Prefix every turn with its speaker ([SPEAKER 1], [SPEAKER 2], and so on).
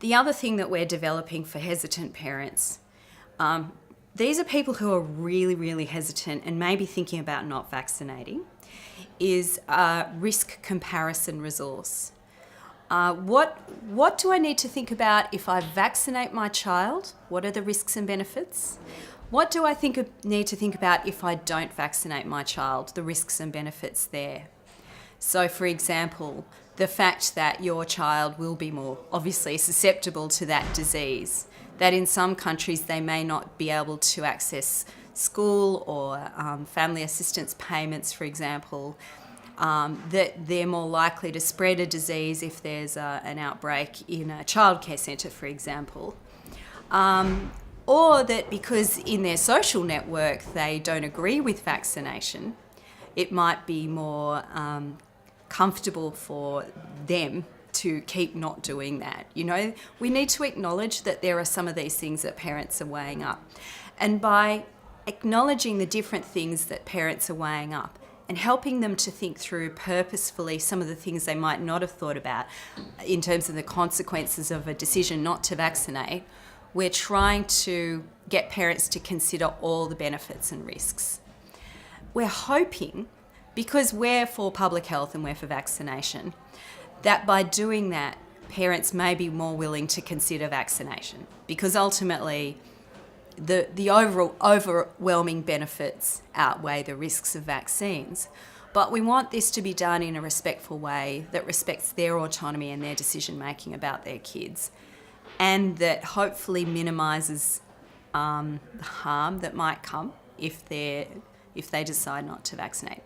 [SPEAKER 1] The other thing that we're developing for hesitant parents, these are people who are really, really hesitant and maybe thinking about not vaccinating, is a risk comparison resource. What do I need to think about if I vaccinate my child? What are the risks and benefits? What do I need to think about if I don't vaccinate my child? The risks and benefits there. So, for example, the fact that your child will be more obviously susceptible to that disease, that in some countries they may not be able to access school or family assistance payments, for example, that they're more likely to spread a disease if there's an outbreak in a childcare centre, for example. Or that because in their social network they don't agree with vaccination, it might be more comfortable for them to keep not doing that. You know, we need to acknowledge that there are some of these things that parents are weighing up. And by acknowledging the different things that parents are weighing up and helping them to think through purposefully some of the things they might not have thought about in terms of the consequences of a decision not to vaccinate, we're trying to get parents to consider all the benefits and risks. We're hoping, because we're for public health and we're for vaccination, that by doing that, parents may be more willing to consider vaccination, because ultimately the overwhelming benefits outweigh the risks of vaccines. But we want this to be done in a respectful way that respects their autonomy and their decision making about their kids, and that hopefully minimises the harm that might come if they decide not to vaccinate.